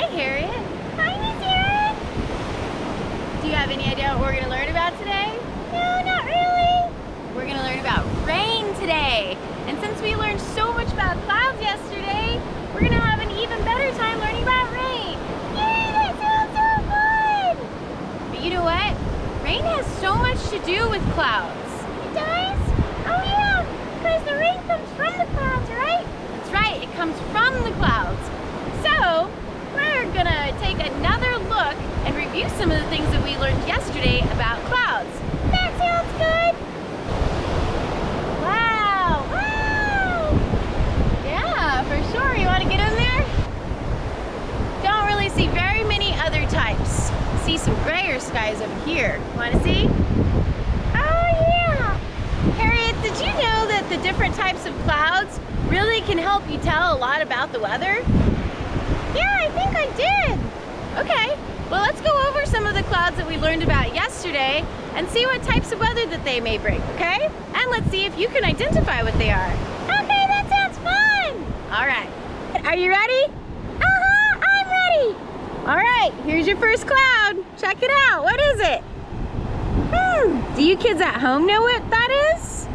Hi, Harriet. Hi, Miss Aarin. Do you have any idea what we're going to learn about today? No, not really. We're going to learn about rain today. And since we learned so much about clouds yesterday, we're going to have an even better time learning about rain. Yay, that sounds so fun. But you know what? Rain has so much to do with clouds. It does? Oh, yeah, because the rain comes from the clouds, right? That's right, it comes from the clouds. So, we're going to take another look and review some of the things that we learned yesterday about clouds. That sounds good. Wow! Wow! Yeah, for sure. You want to get in there? Don't really see very many other types. See some grayer skies over here. Want to see? Oh, yeah. Harriet, did you know that the different types of clouds really can help you tell a lot about the weather? Yeah, I think I did. Okay, well let's go over some of the clouds that we learned about yesterday and see what types of weather that they may bring, okay? And let's see if you can identify what they are. Okay, that sounds fun. All right, are you ready? Uh-huh, I'm ready. All right, here's your first cloud. Check it out, what is it? Do you kids at home know what that is?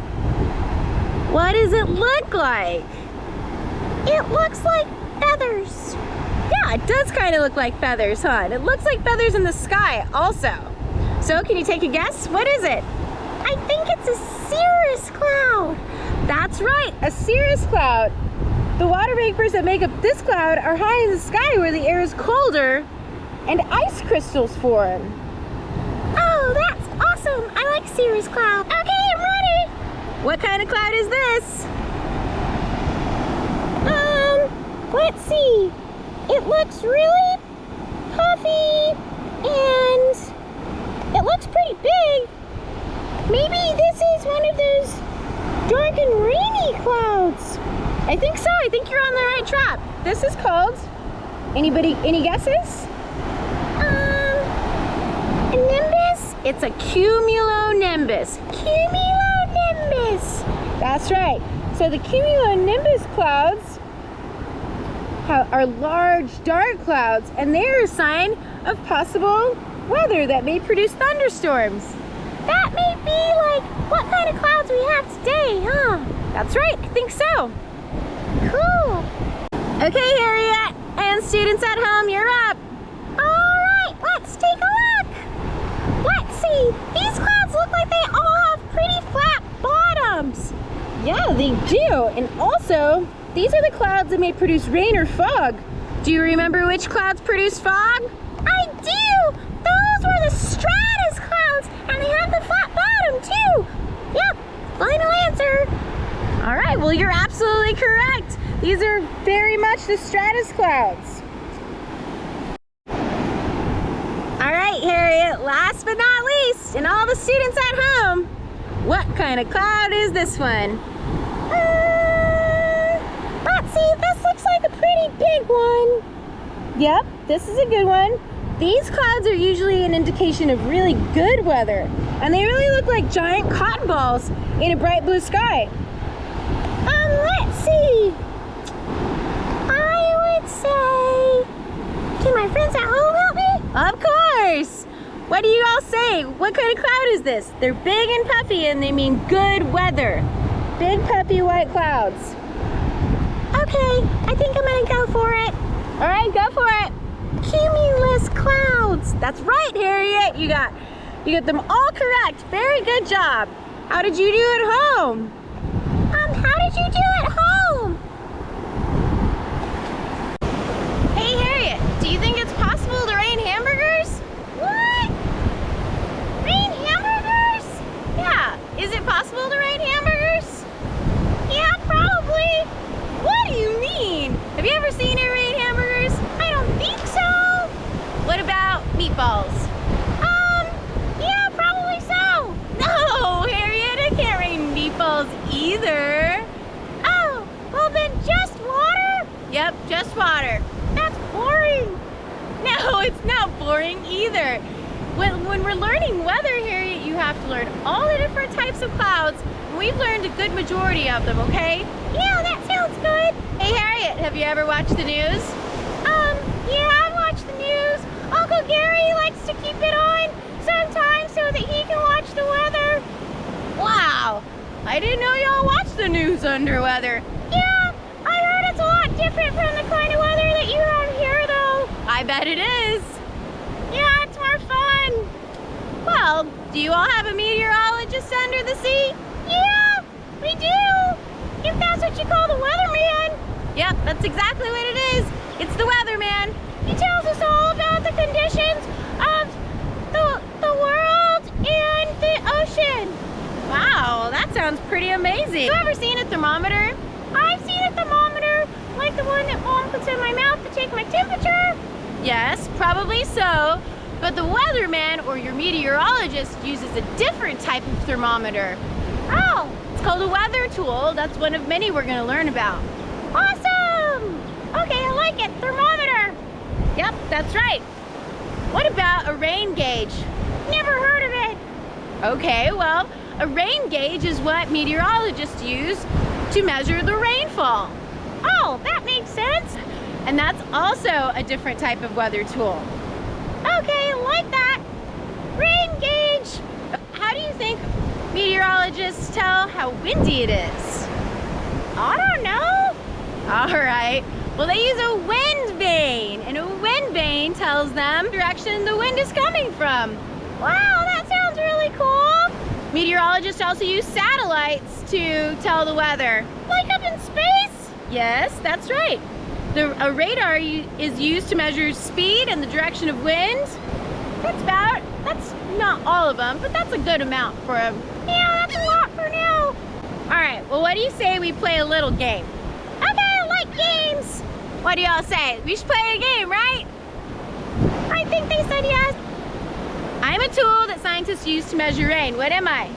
What does it look like? It looks like feathers. Yeah, it does kind of look like feathers, huh? And it looks like feathers in the sky also. So can you take a guess? What is it? I think it's a cirrus cloud. That's right, a cirrus cloud. The water vapors that make up this cloud are high in the sky where the air is colder and ice crystals form. Oh, that's awesome. I like cirrus cloud. Okay, I'm ready. What kind of cloud is this? Let's see. It looks really puffy and it looks pretty big. Maybe this is one of those dark and rainy clouds. I think so. I think you're on the right track. This is called, any guesses? A nimbus? It's a cumulonimbus. Cumulonimbus. That's right. So the cumulonimbus clouds are large, dark clouds, and they're a sign of possible weather that may produce thunderstorms. That may be like what kind of clouds we have today, huh? That's right, I think so. Cool. Okay, Harriet, and students at home, you're up. All right, let's take a look. Let's see. These clouds look like they all have pretty flat bottoms. Yeah, they do. And also, these are the clouds that may produce rain or fog. Do you remember which clouds produce fog? I do. Those were the stratus clouds, and they have the flat bottom too. Yep, final answer. All right, well, you're absolutely correct. These are very much the stratus clouds. All right, Harriet, last but not least, and all the students at home, what kind of cloud is this one? Let's see, this looks like a pretty big one. Yep, this is a good one. These clouds are usually an indication of really good weather, and they really look like giant cotton balls in a bright blue sky. Let's see. I would say, can my friends at home help me? Of course. What do you all say? What kind of cloud is this? They're big and puffy, and they mean good weather. Big puffy white clouds. Okay, I think I'm gonna go for it. All right, go for it. Cumulus clouds. That's right, Harriet. You got them all correct. Very good job. How did you do at home? How did you do at home? Hey, Harriet, do you think it's possible to rain hamburgers? What? Rain hamburgers? Yeah, is it possible to rain hamburgers? Yeah, probably. What do you mean? Have you ever seen it rain hamburgers? I don't think so. What about meatballs? Yeah, probably so. No, Harriet, it can't rain meatballs either. Oh, well then just water? Yep, just water. That's boring. No, it's not boring either. When we're learning weather, Harriet, you have to learn all the different types of clouds. And we've learned a good majority of them, okay? Yeah, that sounds good. Hey, Harriet, have you ever watched the news? Yeah, I've Uncle Gary likes to keep it on sometimes so that he can watch the weather. Wow, I didn't know y'all watched the news under weather. Yeah, I heard it's a lot different from the kind of weather that you have here, though. I bet it is. Yeah, it's more fun. Well, do you all have a meteorologist under the sea? Yeah, we do. If that's what you call the weatherman. Yep, that's exactly what it is. It's the weatherman. He tells us all about the conditions of the world and the ocean. Wow, that sounds pretty amazing. You ever seen a thermometer? I've seen a thermometer, like the one that Mom puts in my mouth to take my temperature. Yes, probably so. But the weatherman or your meteorologist uses a different type of thermometer. Oh, It's called a weather tool. That's one of many we're going to learn about. awesome. Okay, I like it. Thermometer. Yep, that's right. What about a rain gauge? Never heard of it. Okay, well, a rain gauge is what meteorologists use to measure the rainfall. Oh, that makes sense. And that's also a different type of weather tool. Okay, I like that. Rain gauge. How do you think meteorologists tell how windy it is? I don't know. All right. Well, they use a wind vane, and a wind vane tells them the direction the wind is coming from. Wow, that sounds really cool. Meteorologists also use satellites to tell the weather. Like up in space? Yes, that's right. A radar is used to measure speed and the direction of wind. That's not all of them, but that's a good amount for them. Yeah, that's a lot for now. All right, well, what do you say we play a little game? Okay, I like games. What do y'all say? We should play a game, right? I think they said yes. I'm a tool that scientists use to measure rain. What am I?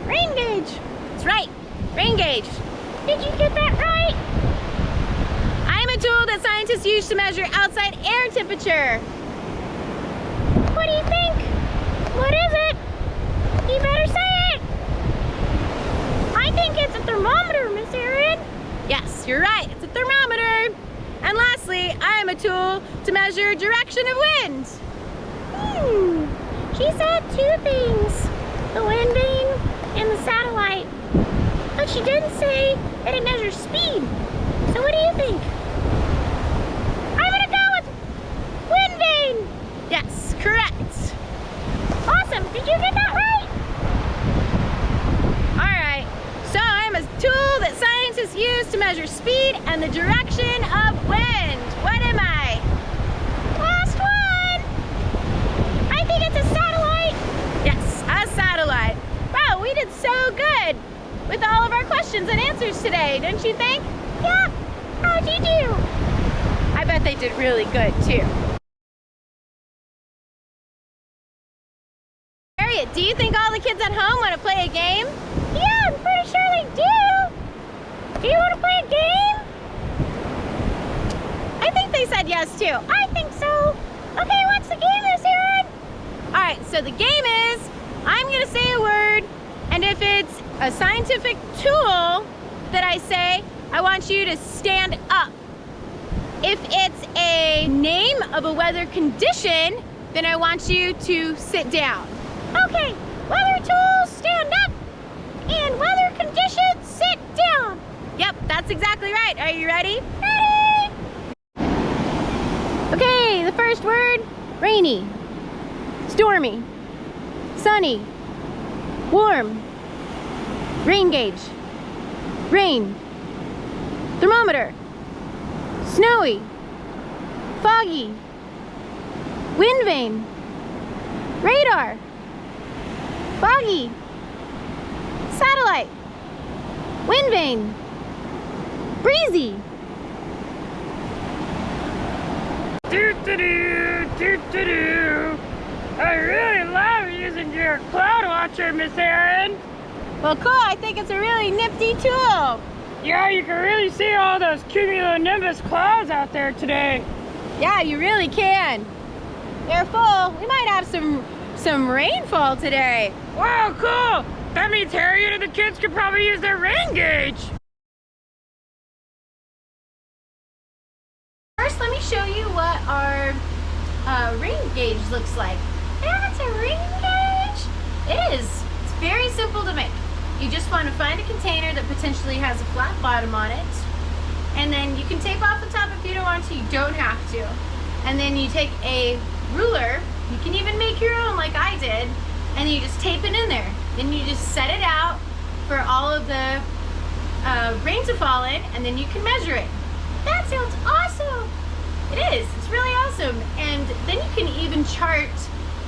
Rain gauge. That's right, rain gauge. Did you get that right? I'm a tool that scientists use to measure outside air temperature. What do you think? What is it? You better say it. I think it's a thermometer, Miss Aarin. Yes, you're right, it's a thermometer. And lastly, I'm a tool to measure direction of wind. She said two things, the wind vane and the satellite. But she didn't say that it measures speed. So what do you think? I'm gonna go with wind vane. Yes, correct. Awesome, did you get that right? All right, so I'm a tool that scientists use to measure speed and the direction of wind. What am I? Last one. I think it's a satellite. Yes, a satellite. Wow, we did so good with all of our questions and answers today, don't you think? Yeah, how'd you do? I bet they did really good too. Harriet, do you think all the kids at home want to play a game? Yeah, I'm pretty sure they do. Do you want to play a game? I think they said yes too. I think so. Okay, what's the game, Miss Aarin? All right, so the game is, I'm gonna say a word, and if it's a scientific tool that I say, I want you to stand up. If it's a name of a weather condition, then I want you to sit down. Okay, weather tools, stand up, and weather conditions, sit down. Yep, that's exactly right. Are you ready? Ready? Okay, the first word, rainy, stormy, sunny, warm, rain gauge, rain, thermometer, snowy, foggy, wind vane, radar, foggy, satellite, wind vane, breezy. Do-do-do. I really love using your cloud watcher, Miss Aarin. Well, cool. I think it's a really nifty tool. Yeah, you can really see all those cumulonimbus clouds out there today. Yeah, you really can. They're full. We might have some rainfall today. Wow, cool. That means Harriet and the kids could probably use their rain gauge. Our rain gauge looks like. That's a rain gauge? It is. It's very simple to make. You just want to find a container that potentially has a flat bottom on it. And then you can tape off the top if you don't want to. You don't have to. And then you take a ruler. You can even make your own like I did. And you just tape it in there. Then you just set it out for all of the rain to fall in. And then you can measure it. That sounds awesome. It is. It's really awesome. And then you can even chart,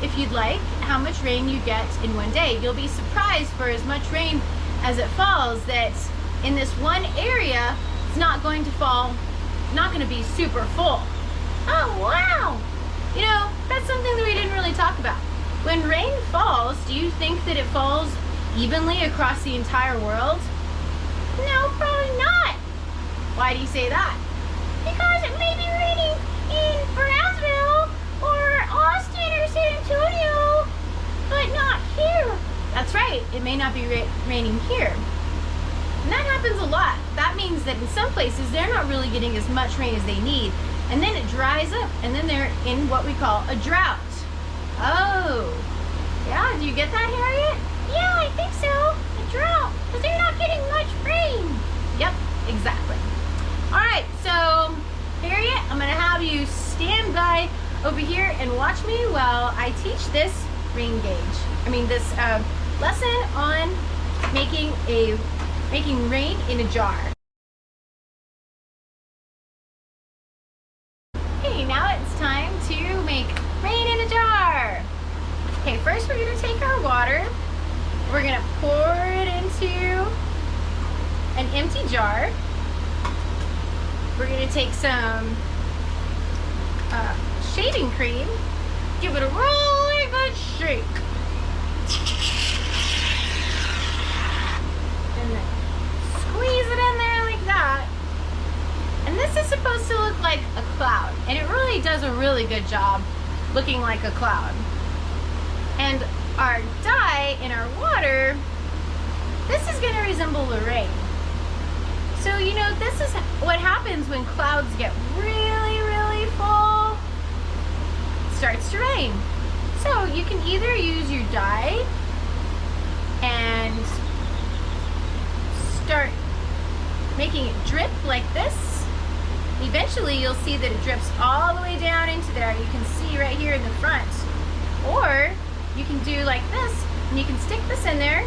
if you'd like, how much rain you get in one day. You'll be surprised for as much rain as it falls that in this one area, it's not going to fall, not going to be super full. Oh, wow. You know, that's something that we didn't really talk about. When rain falls, do you think that it falls evenly across the entire world? No, probably not. Why do you say that? Because it may be raining in Brownsville or Austin or San Antonio, but not here. That's right. It may not be raining here. And that happens a lot. That means that in some places, they're not really getting as much rain as they need. And then it dries up, and then they're in what we call a drought. Oh. Yeah, do you get that, Harriet? Yeah, I think so. A drought, because they're not getting much rain. Yep, exactly. All right, so Harriet, I'm gonna have you stand by over here and watch me while I teach this rain gauge. I mean, this lesson on making rain in a jar. Okay, now it's time to make rain in a jar. Okay, first we're gonna take our water. We're gonna pour it into an empty jar. We're gonna take some shaving cream, give it a really good shake. And then squeeze it in there like that. And this is supposed to look like a cloud. And it really does a really good job looking like a cloud. And our dye in our water, this is gonna resemble the rain. So, you know, this is what happens when clouds get really, really full. It starts to rain. So you can either use your dye and start making it drip like this. Eventually you'll see that it drips all the way down into there. You can see right here in the front. Or you can do like this, and you can stick this in there,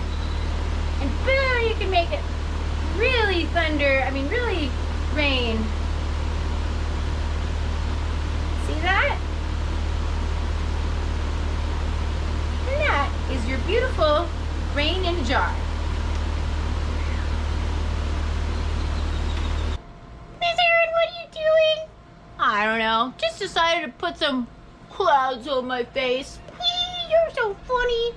and boom, you can make it really really rain. See that? And that is your beautiful rain in a jar. Miss Aarin, what are you doing? I don't know. Just decided to put some clouds on my face. You're so funny.